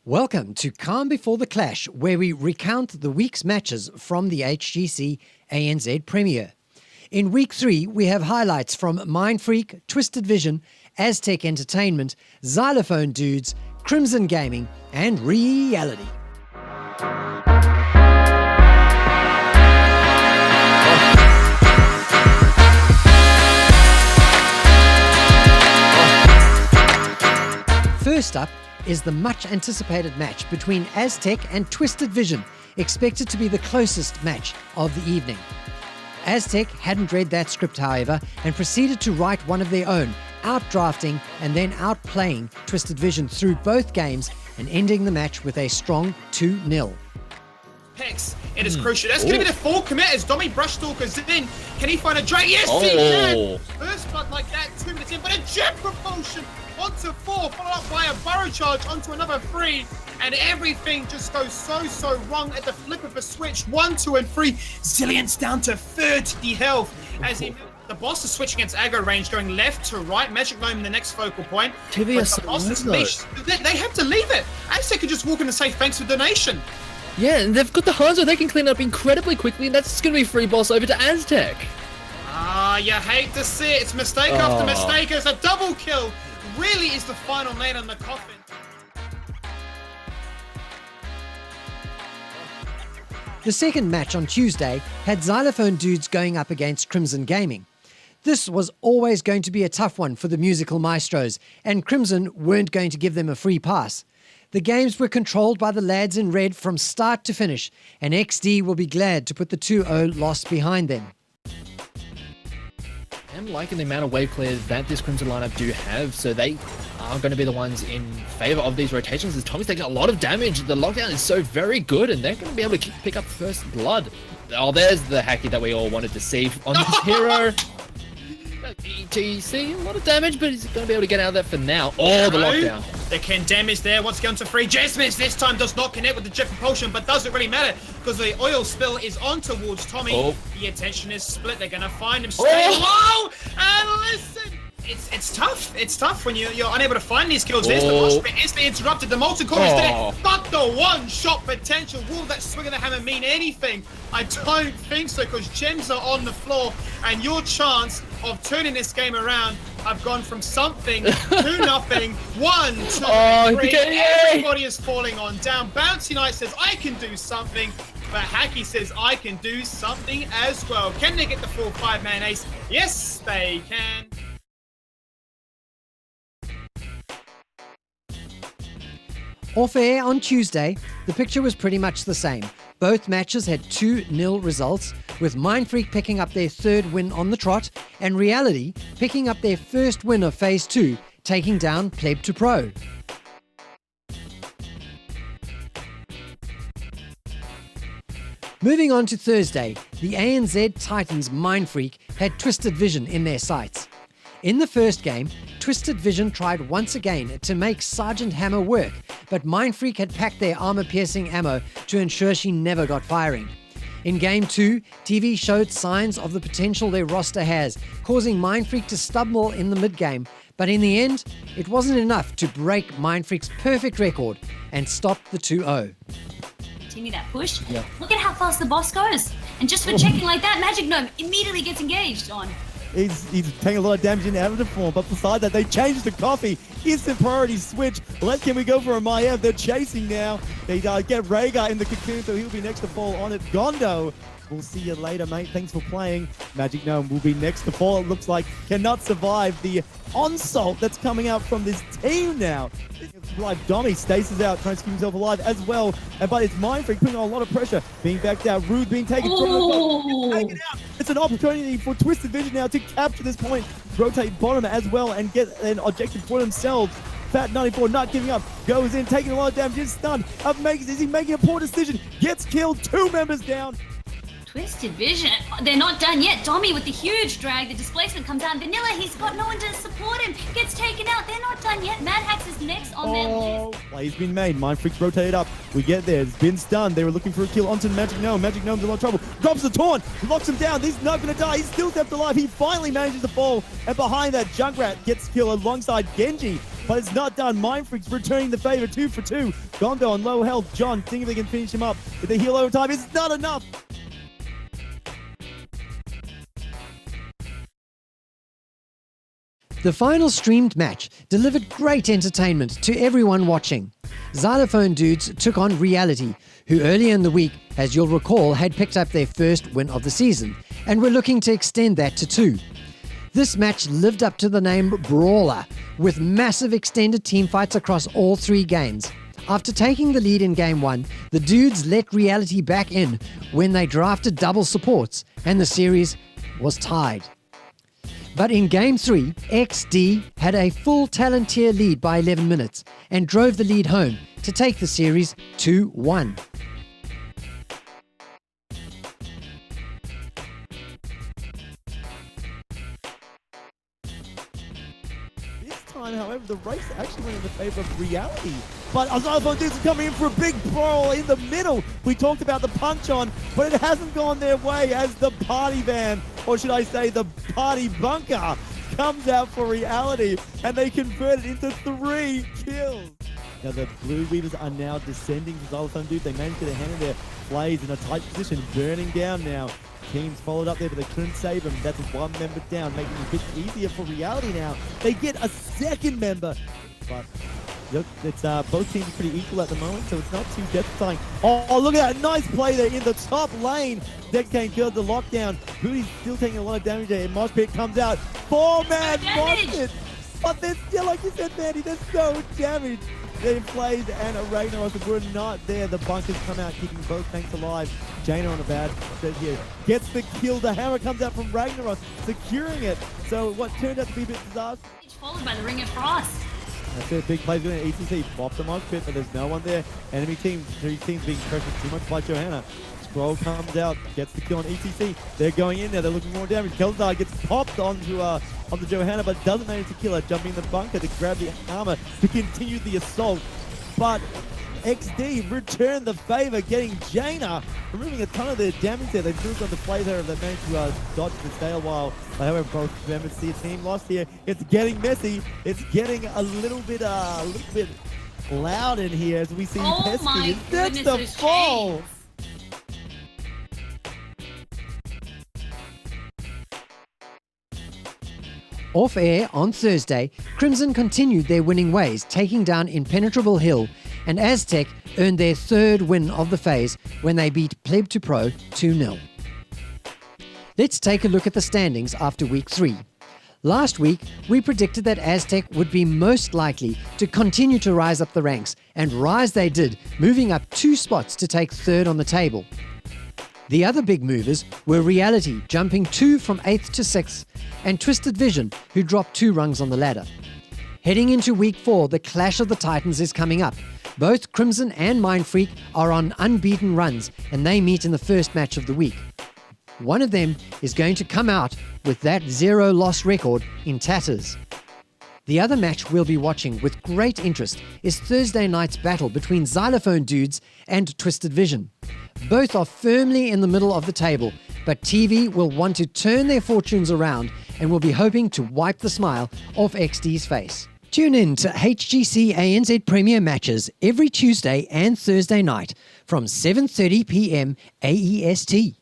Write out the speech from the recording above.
Welcome to Calm Before the Clash, where we recount the week's matches from the HGC ANZ Premier. In Week 3, we have highlights from Mindfreak, Twisted Vision, Aztech Entertainment, Xylophone Dudes, Crimson Gaming, and REEality. First up is the much-anticipated match between Aztech and Twisted Vision, expected to be the closest match of the evening. Aztech hadn't read that script, however, and proceeded to write one of their own, outdrafting and then outplaying Twisted Vision through both games and ending the match with a strong 2-0. Hex, it is crucial. That's going to be the full commit as Dommy Brushstalker's in. Can he find a drag? Yes, he can! First blood like that, 2 minutes in, but a jet propulsion onto 4, followed up by a burrow charge onto another 3, and everything just goes so wrong at the flip of a switch. 1, 2, and 3. Zillion's down to 30 health as the boss is switching against aggro range, going left to right. Magic Gnome in the next focal point. The boss is leashed. They have to leave it. Aztec could just walk in and say thanks for donation. Yeah, and they've got the Hanzo. They can clean it up incredibly quickly, and that's going to be free boss over to Aztec. You hate to see it. It's mistake after mistake. It's a double kill. Really is the final nail in the coffin. The second match on Tuesday had Xylophone Dudes going up against Crimson Gaming. This was always going to be a tough one for the musical maestros, and Crimson weren't going to give them a free pass. The games were controlled by the lads in red from start to finish, and XD will be glad to put the 2-0 loss behind them. I'm liking the amount of wave clears that this Crimson lineup do have, so they are going to be the ones in favour of these rotations as Tommy's taking a lot of damage. The lockdown is so very good, and they're going to be able to pick up first blood. Oh, there's the hacky that we all wanted to see on this hero. ETC, a lot of damage, but he's going to be able to get out of that for now. Oh, the lockdown. The condemn is there. Once again to 3. Jasmine's this time does not connect with the jet propulsion, but doesn't really matter because the oil spill is on towards Tommy. The attention is split. They're going to find him. Stay low and listen. It's tough. It's tough when you're unable to find these kills. There's the mosh pit. It's interrupted. The molten core is there, but the one-shot potential. Will that swing of the hammer mean anything? I don't think so, because gems are on the floor, and your chance of turning this game around have gone from something to nothing. 1, 2, 3. Everybody is falling on down. Bouncy Knight says, I can do something. But Hacky says, I can do something as well. Can they get the full 5-man ace? Yes, they can. Off air on Tuesday, the picture was pretty much the same. Both matches had 2-0 results, with Mindfreak picking up their 3rd win on the trot, and REEality picking up their 1st win of Phase 2, taking down Pleb to Pro. Moving on to Thursday, the ANZ Titans Mindfreak had Twisted Vision in their sights. In the first game, Twisted Vision tried once again to make Sergeant Hammer work, but Mindfreak had packed their armor-piercing ammo to ensure she never got firing. In Game 2, TV showed signs of the potential their roster has, causing Mindfreak to stumble in the mid-game, but in the end, it wasn't enough to break Mindfreak's perfect record and stop the 2-0. Continue that push. Look at how fast the boss goes. And just for checking like that, Magic Gnome immediately gets engaged on. He's taking a lot of damage in out of the form, but beside that, they changed the coffee. Instant priority switch. Can we go for a Maiev? They're chasing now. They get Rhaegar in the cocoon, so he'll be next to fall on it. Gondo, we'll see you later, mate. Thanks for playing. Magic Gnome will be next to fall. It looks like cannot survive the onslaught that's coming out from this team now. Live Dommy stasis out, trying to keep himself alive as well. But it's Mindfreak putting on a lot of pressure, being backed out. Rude being taken taken out. It's an opportunity for Twisted Vision now to capture this point, rotate bottom as well, and get an objective for themselves. Fat 94 not giving up, goes in, taking a lot of damage, is stunned. Is he making a poor decision? Gets killed, 2 members down. Twisted Vision, they're not done yet. Dommy with the huge drag, the displacement comes out. Vanilla, he's got no one to support him. Gets taken out, they're not done yet. Mad Hacks is next on their list. Play's been made, Mindfreak's rotated up. We get there, it's been stunned. They were looking for a kill onto the Magic Gnome. Magic Gnome's in a lot of trouble. Drops the taunt, locks him down. He's not going to die, he's still kept alive. He finally manages to fall. And behind that, Junkrat gets killed alongside Genji. but it's not done. Mindfreak's returning the favor, 2 for 2. Gondo on low health. John thinking if they can finish him up with the heal overtime. It's not enough. The final streamed match delivered great entertainment to everyone watching. Xylophone Dudes took on REEality, who earlier in the week, as you'll recall, had picked up their first win of the season, and were looking to extend that to 2. This match lived up to the name Brawler, with massive extended teamfights across all 3 games. After taking the lead in Game 1, the Dudes let REEality back in when they drafted double supports, and the series was tied. But in Game 3, XD had a full talent tier lead by 11 minutes and drove the lead home to take the series 2-1. This time, however, the race actually went in the favor of REEality. But Xylophone Dudes are coming in for a big brawl in the middle. We talked about the punch on, but it hasn't gone their way as the party van, or should I say the party bunker, comes out for REEality, and they convert it into 3 kills. Now the Blue Weavers are now descending to Xylophone Dudes. They managed to get a hand in their plays in a tight position, burning down now. Teams followed up there, but they couldn't save him. That's 1 member down, making it a bit easier for REEality now. They get a second member, but look, it's both teams are pretty equal at the moment, so it's not too death-defying. Oh, look at that nice play there in the top lane. Disconcur the lockdown. Booty's still taking a lot of damage there. Mosh Pit comes out. 4-man Mosh Pit. But they're still, like you said, Vandie, they're so damaged. Their plays and Ragnaros were not there. The bunkers come out, keeping both tanks alive. Jaina on a bad set here. Gets the kill. The hammer comes out from Ragnaros, securing it. So what turned out to be a bit disastrous. It's followed by the Ring of Frost. That's it, big plays going to ECC. Bop the Mosh Pit, but there's no one there. Enemy team, 3 teams being pressured too much by Johanna. Scroll comes out, gets the kill on ECC. They're going in there, they're looking more damage. Keldar gets popped onto Johanna, but doesn't manage to kill her, jumping in the bunker to grab the armor to continue the assault. But XD returned the favor, getting Jaina, removing a ton of their damage there. They've moved on to play there, they've managed to dodge the stale while, however, both members see a team lost here. It's getting messy. It's getting a little bit loud in here as we see Pesky. That's the fall. Off air on Thursday, Crimson continued their winning ways, taking down Impenetrable Hill, and Aztech earned their 3rd win of the phase when they beat Pleb to Pro 2-0. Let's take a look at the standings after Week 3. Last week, we predicted that Aztech would be most likely to continue to rise up the ranks, and rise they did, moving up 2 spots to take 3rd on the table. The other big movers were REEality, jumping 2 from 8th to 6th, and Twisted Vision, who dropped 2 rungs on the ladder. Heading into Week 4, the Clash of the Titans is coming up. Both Crimson and Mindfreak are on unbeaten runs, and they meet in the first match of the week. One of them is going to come out with that 0-loss record in tatters. The other match we'll be watching with great interest is Thursday night's battle between Xylophone Dudes and Twisted Vision. Both are firmly in the middle of the table, but TV will want to turn their fortunes around and will be hoping to wipe the smile off XD's face. Tune in to HGC ANZ Premier matches every Tuesday and Thursday night from 7:30 p.m. AEST.